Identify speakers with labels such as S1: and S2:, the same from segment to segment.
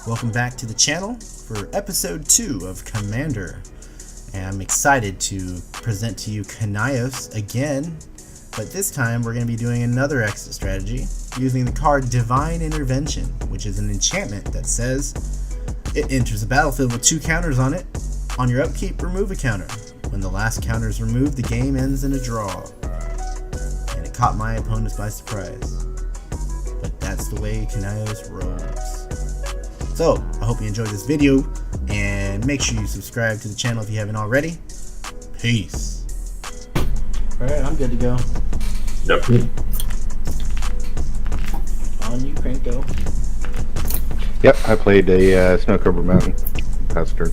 S1: Welcome back to the channel for episode 2 of Commander. And I'm excited to present to you Kynaios again, but this time we're going to be doing another exit strategy using the card Divine Intervention, which is an enchantment that says it enters the battlefield with 2 counters on it. On your upkeep, remove a counter. When the last counter is removed, the game ends in a draw. And it caught my opponents by surprise. But that's the way Kynaios rolls. So, I hope you enjoyed this video, and make sure you subscribe to the channel if you haven't already. Peace. Alright, I'm good to go.
S2: Yep.
S1: On you, Cranko.
S3: Yep, I played a Snowcover Mountain past turn.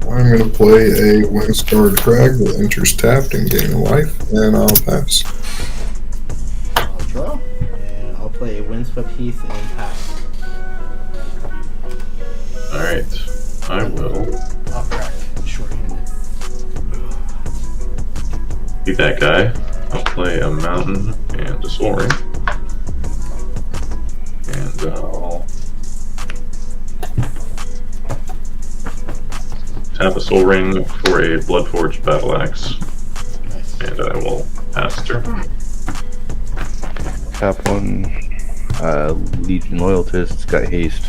S4: I'm going to play a Windscarred Crag that enters tapped and gain a life, and I'll pass.
S1: I'll draw, and I'll play a Windswept Heath and pass.
S2: Alright, I will
S1: I'll crack short-handed.
S2: be that guy. I'll play a mountain and a soul ring. And I'll tap a soul ring for a Bloodforged Battle Axe.
S1: Nice.
S2: And I will pass turn.
S3: Tap one. Legion Loyalist got haste.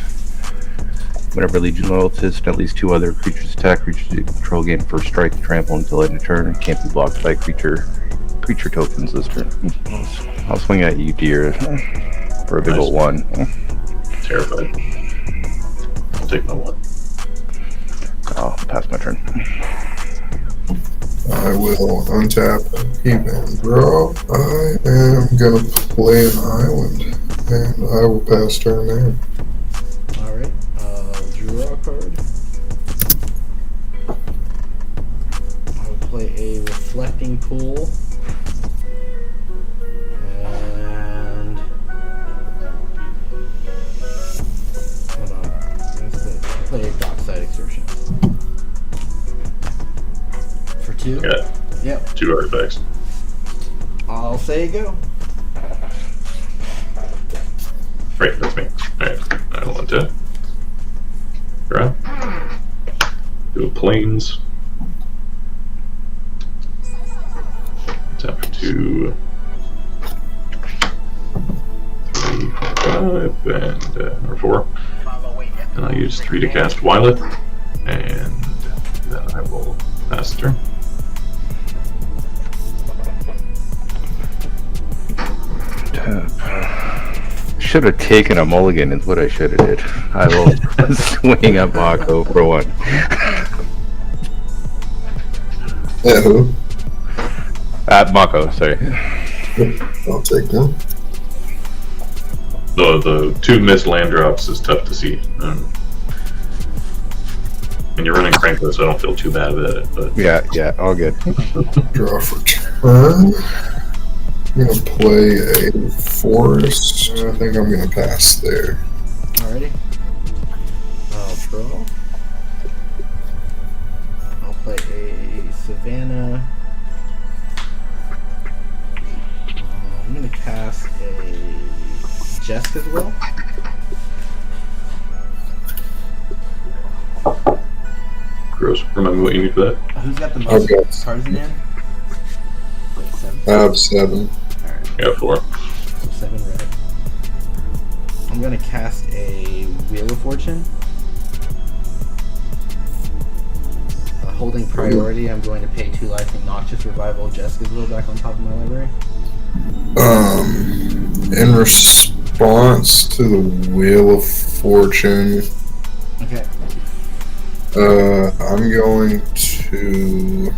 S3: Whenever Legion Loyalist and at least 2 other creatures attack, creatures you control gain first strike and trample until end of turn. It can't be blocked by creature tokens this turn. I'll swing at you, dear, for a big ol' 1.
S2: Terrified. I'll take my 1.
S3: I'll pass my turn.
S4: I will untap and keep and draw. I am going to play an island, and I will pass turn there.
S1: Alright, draw a card. I'll play a Reflecting Pool. And hold on. I'll play a Dockside Exertion. For 2?
S2: Got
S1: Yep.
S2: 2 artifacts.
S1: I'll say go.
S2: Right, that's me. Alright, I want to draw. Do a plains. Tap for 2, 3, 5, and or 4. And I'll use 3 to cast Violet, and then I will pass the turn.
S3: Should have taken a mulligan is what I should have did. I will swing at Mako for 1.
S4: Yeah, who?
S3: At Mako, sorry.
S4: I'll take one.
S2: The 2 missed land drops is tough to see. And you're running Cranko, so I don't feel too bad about it. But
S3: Yeah, all good.
S4: Draw for turn. I'm going to play a forest. I think I'm going to pass there.
S1: Alrighty. I'll draw. I'll play a Savannah. I'm going to cast a Jesk as well.
S2: gross. Remember what you need for that?
S1: Who's got the
S4: I've
S1: most
S4: got-
S1: cards in hand? Wait, 7?
S4: I have 7.
S1: Alright,
S2: I got 4.
S1: so 7 red. I'm going to cast a Wheel of Fortune. Holding priority, I'm going to pay 2 life and Noxious Revival Jesk as well back on top of my library.
S4: In response to the Wheel of Fortune,
S1: Okay.
S4: I'm going to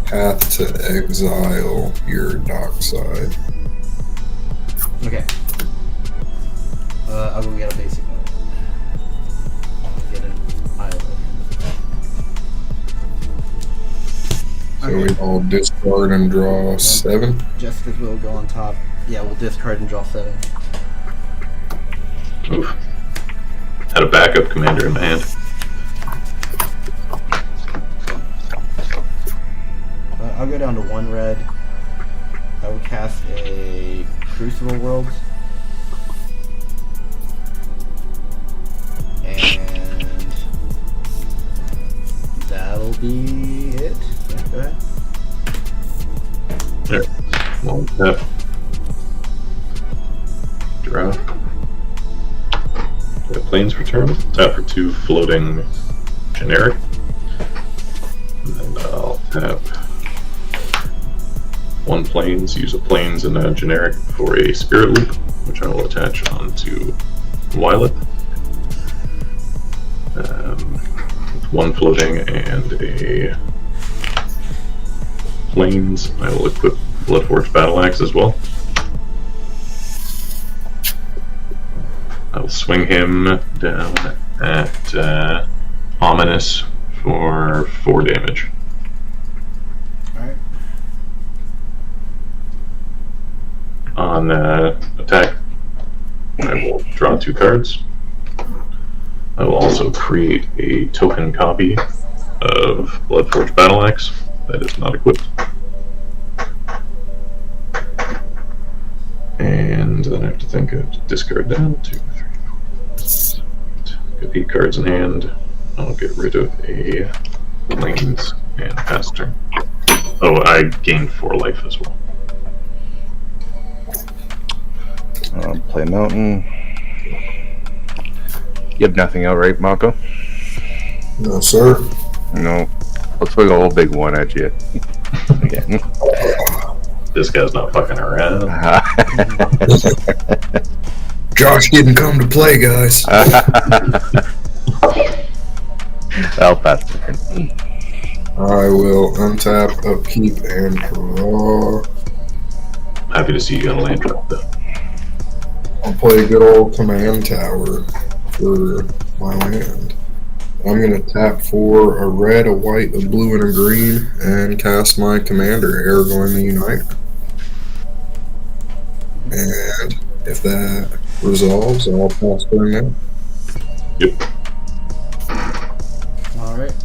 S4: have to exile your Dockside.
S1: Okay. I will get a basic one. I'll get an island.
S4: So we all discard and draw 7.
S1: Jessica's will go on top. Yeah, we'll discard and draw 7.
S2: Oof. Had a backup commander in my hand.
S1: I'll go down to 1 red. I will cast a Crucible Worlds. be it. Yeah, go ahead.
S2: There. One tap. Draw. Got planes for turn. Tap for 2 floating generic. And then I'll tap 1 planes, use a planes and a generic for a spirit loop, which I will attach onto Violet. 1 floating and a planes. I will equip Bloodforged Battle Axe as well. I will swing him down at Ominous for 4 damage.
S1: Alright.
S2: On attack, I will draw 2 cards. I will also create a token copy of Bloodforged Battle Axe that is not equipped. And then I have to think of discard down 2, 3, 4, 6, 7, 8. Got 8 cards in hand. I'll get rid of a Lanes and pass turn. Oh, I gained 4 life as well.
S3: Play Mountain. You have nothing out, right, Mako?
S4: No, sir.
S3: No. Let's swing a whole big one at you. Again.
S2: This guy's not fucking around.
S4: Josh didn't come to play, guys.
S3: I'll pass turn.
S4: I will untap, upkeep, and draw.
S2: Happy to see you got a land drop though.
S4: I'll play a good old command tower for my land. I'm going to tap for a red, a white, a blue, and a green, and cast my commander, Aragorn the Uniter. And if that resolves, I'll pass turn now.
S2: Yep.
S1: Alright.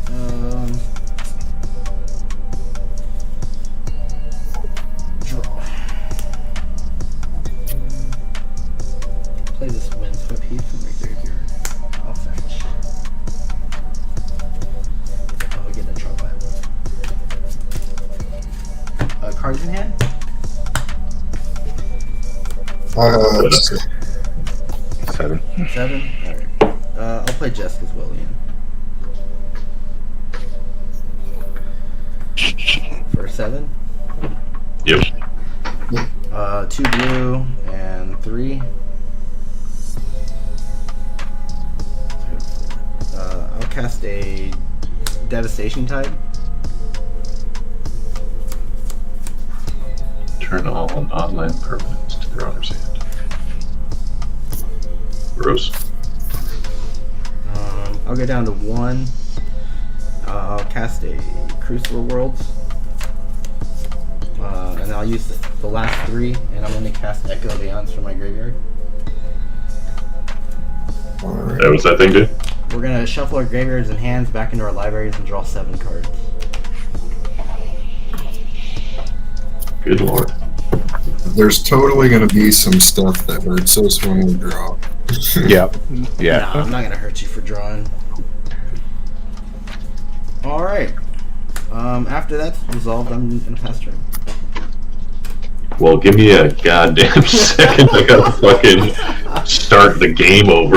S1: Draw. Play this windswept piece from my graveyard. I'll fetch. Oh, we get the drop by. Cards in hand?
S4: I have
S3: 7.
S1: 7? Alright. I'll play Jesk as well, Ian. For 7?
S2: Yep.
S1: 2 blue and 3. I'll cast a Devastation Tide.
S2: Turn all non-land permanents to their owner's hand. Gross.
S1: I'll go down to 1. I'll cast a Crucible Worlds. And I'll use the last 3, and I'm going to cast Echo of Aeons from my graveyard.
S4: alright.
S2: That was that thing, dude?
S1: We're going to shuffle our graveyards and hands back into our libraries and draw 7 cards.
S2: Good lord.
S4: There's totally going to be some stuff that hurts us when we draw.
S3: Yeah. Yeah.
S1: No, I'm not going to hurt you for drawing. Alright. After that's resolved, I'm going to pass turn.
S2: Well, give me a goddamn second. I gotta fucking start the game over.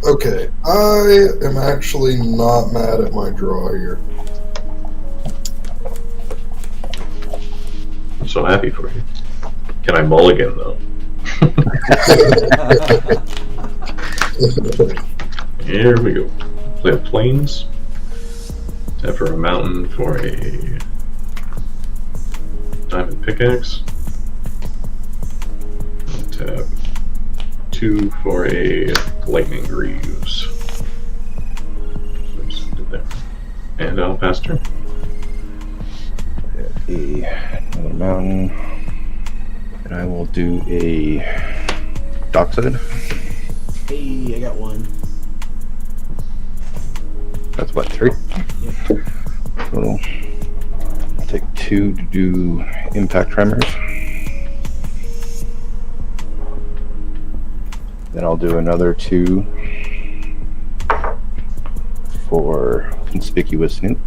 S4: Okay, I am actually not mad at my draw here.
S2: I'm so happy for you. Can I mulligan though? Here we go. Play a plains. Tap for a mountain for a diamond pickaxe. Tap 2 for a lightning greaves. Oops, did that. And I'll pass turn.
S3: Another mountain. And I will do a dockside.
S1: Hey, I got 1.
S3: That's what, 3?
S1: Yep.
S3: Total. I'll take 2 to do impact tremors. Then I'll do another 2 for Conspicuous Snoop.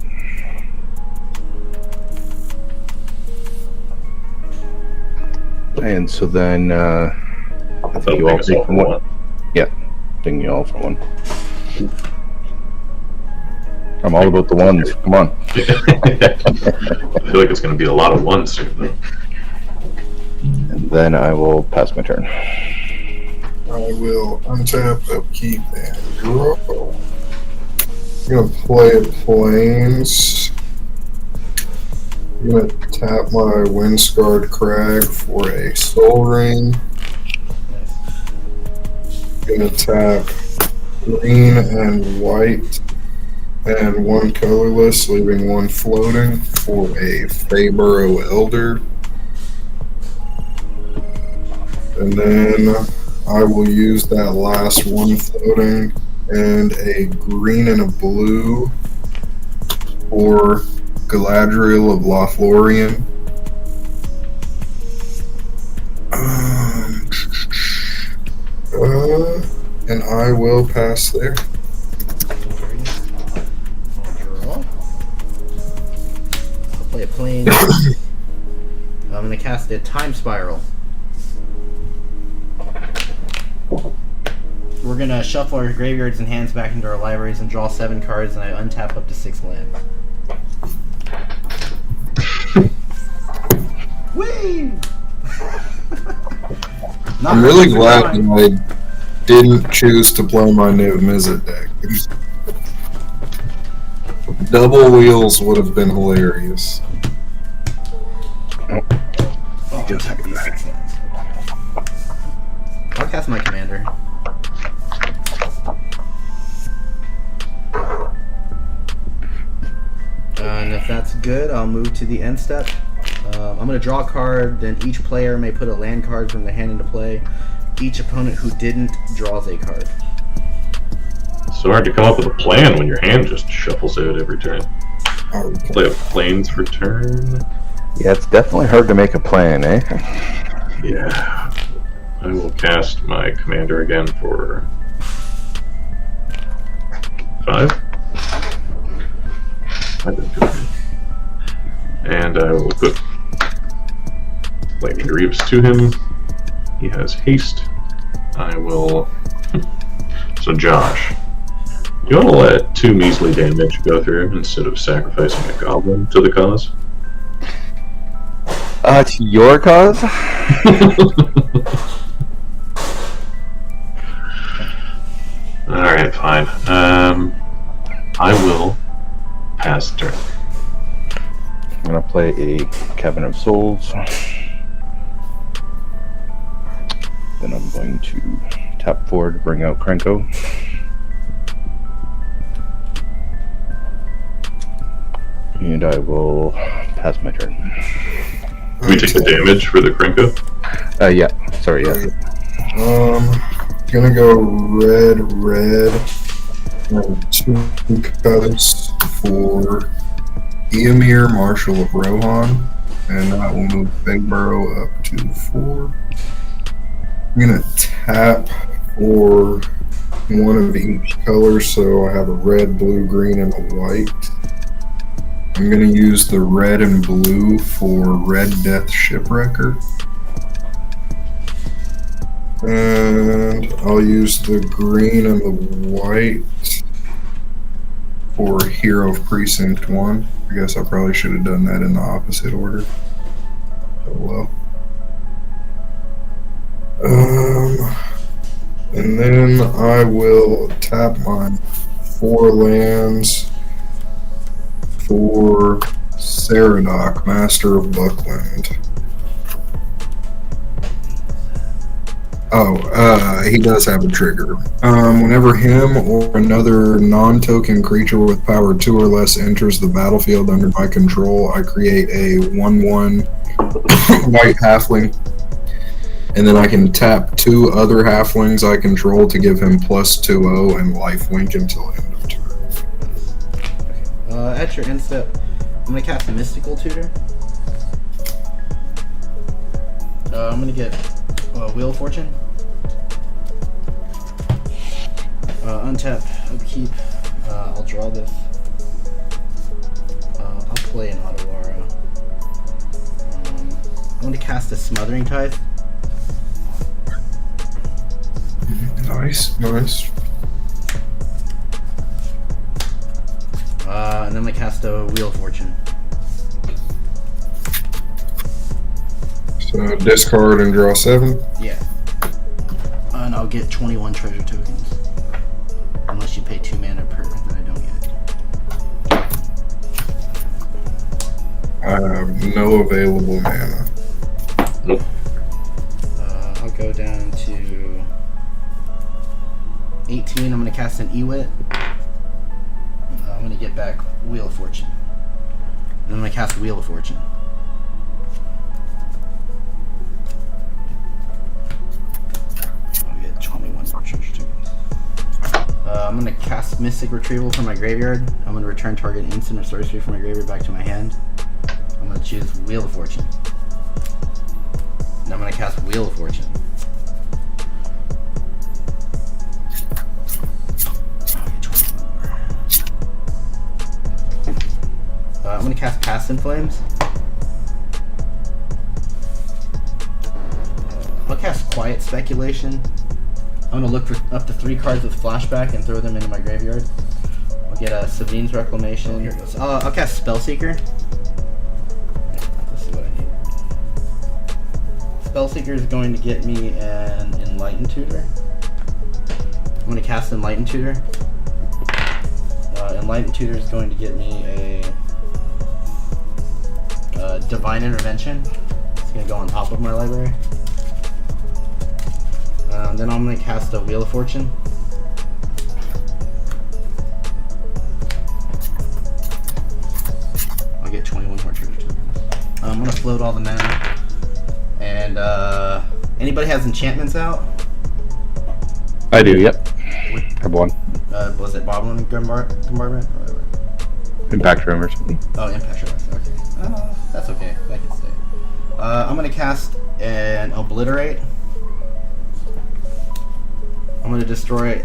S3: And so then, I think you all take from one. Yeah, I think you all for one. I'm all about the ones. Come on.
S2: I feel like it's going to be a lot of ones soon, though.
S3: And then I will pass my turn.
S4: I will untap, upkeep, and draw. I'm gonna play Plains. I'm gonna tap my Windscarred Crag for a Soul Ring. I'm gonna tap green and white and one colorless, leaving one floating for a Feyburrow Elder. And then I will use that last one floating and a green and a blue for Galadriel of Lothlorien. And I will pass there.
S1: I'll play a plane. I'm going to cast a Time Spiral. We're going to shuffle our graveyards and hands back into our libraries and draw 7 cards, and I untap up to 6 land. Whee!
S4: I'm really glad that I didn't choose to play my new Mizzet deck. Double wheels would have been hilarious.
S1: I'll cast my commander. And if that's good, I'll move to the end step. I'm going to draw a card, then each player may put a land card from their hand into play. Each opponent who didn't draws a card.
S2: It's so hard to come up with a plan when your hand just shuffles out every turn. Play a Plains for turn.
S3: Yeah, it's definitely hard to make a plan, eh?
S2: Yeah. I will cast my commander again for 5. And I will put Lightning Greaves to him. He has haste. I will... So Josh, do you want to let 2 measly damage go through instead of sacrificing a goblin to the cause?
S3: To your cause?
S2: Alright, fine. I will pass turn.
S3: I'm gonna play a Cabin of Souls. Then I'm going to tap 4 to bring out Krenko. And I will pass my turn.
S2: We take the damage for the Krenko?
S3: Yeah. Sorry, yeah.
S4: Gonna go red, and 2 colors for Eomir, Marshal of Rohan, and that will move Feyburrow up to 4. I'm gonna tap for one of each color, so I have a red, blue, green, and a white. I'm gonna use the red and blue for Red Death Shipwrecker. And I'll use the green and the white for Hero of Precinct 1. I guess I probably should have done that in the opposite order. Oh well. And then I will tap my 4 lands for Saradoc, Master of Buckland. He does have a trigger. Whenever him or another non-token creature with power 2 or less enters the battlefield under my control, I create a 1/1 white halfling. And then I can tap 2 other halflings I control to give him +2/0 and lifelink until end of turn.
S1: At your end step, I'm going to cast a Mystical Tutor. I'm going to get Wheel of Fortune. Untap, upkeep. I'll draw this. I'll play an Otawara. I'm going to cast a Smothering Tithe.
S4: Nice.
S1: And then I'm going to cast a Wheel of Fortune.
S4: So discard and draw 7.
S1: Yeah. And I'll get 21 treasure tokens. Unless you pay 2 mana per that I don't get.
S4: I have no available mana.
S2: Nope.
S1: I'll go down to 18. I'm going to cast an Ewit. I'm going to get back Wheel of Fortune. And I'm going to cast Wheel of Fortune. I'll get 21 treasure tokens. I'm going to cast Mystic Retrieval from my graveyard. I'm going to return target instant or sorcery from my graveyard back to my hand. I'm going to choose Wheel of Fortune. And I'm going to cast Wheel of Fortune. I'm going to cast Past in Flames. I'll cast Quiet Speculation. I'm going to look for up to 3 cards with flashback and throw them into my graveyard. I'll get a Sabine's Reclamation. Here it goes. I'll cast Spellseeker. This is what I need. Spellseeker is going to get me an Enlightened Tutor. I'm going to cast Enlightened Tutor. Enlightened Tutor is going to get me a Divine Intervention. It's going to go on top of my library. Then I'm going to cast a Wheel of Fortune. I'll get 21 more treasure tokens. I'm going to float all the mana. And anybody has enchantments out?
S3: I do, yep. Have one.
S1: Was it Boblin Compartment?
S3: Impact Room or something.
S1: Oh, Impact Room. Okay. That's okay. That can stay. I'm going to cast an Obliterate. I'm going to destroy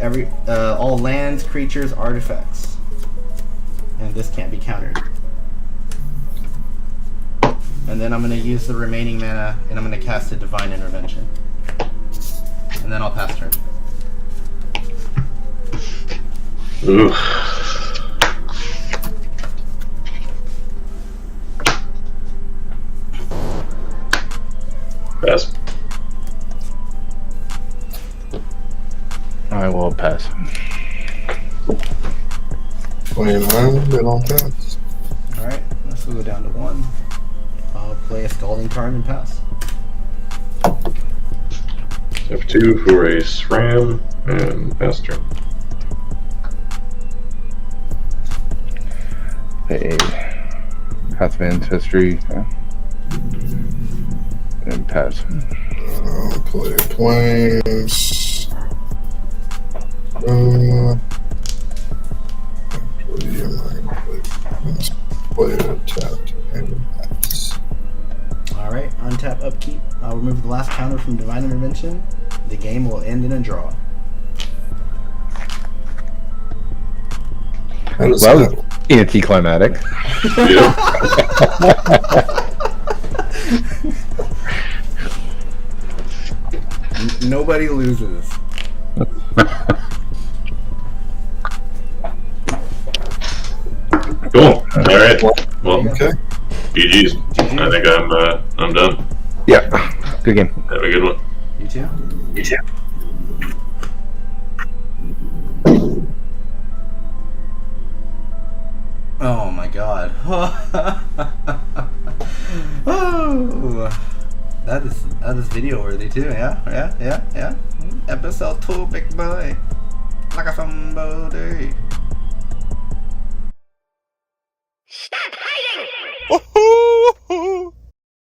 S1: all lands, creatures, artifacts. And this can't be countered. And then I'm going to use the remaining mana, and I'm going to cast a Divine Intervention. And then I'll pass turn.
S2: Ooh. Pass.
S3: I will pass.
S4: Play an island and I'll pass.
S1: Alright, let's go down to 1. I'll play a Scalding Tarn and pass.
S2: F2 for a SRAM and pass turn.
S3: A Path of Ancestry. And pass.
S4: I'll play Plains. Actually, I'm not gonna play a tapped and pass.
S1: Alright, untap upkeep. I'll remove the last counter from Divine Intervention. The game will end in a draw.
S4: How does
S3: Well,
S4: that
S3: anticlimactic.
S2: Yeah.
S1: Nobody loses.
S2: Cool. Alright. Well,
S4: okay?
S2: GG's. I think I'm done.
S3: Yeah. Good game.
S2: Have a good one.
S1: You too?
S2: You too.
S1: Oh my god. Oh, that is video worthy too, yeah. Episode 2, big boy. Like a somebody.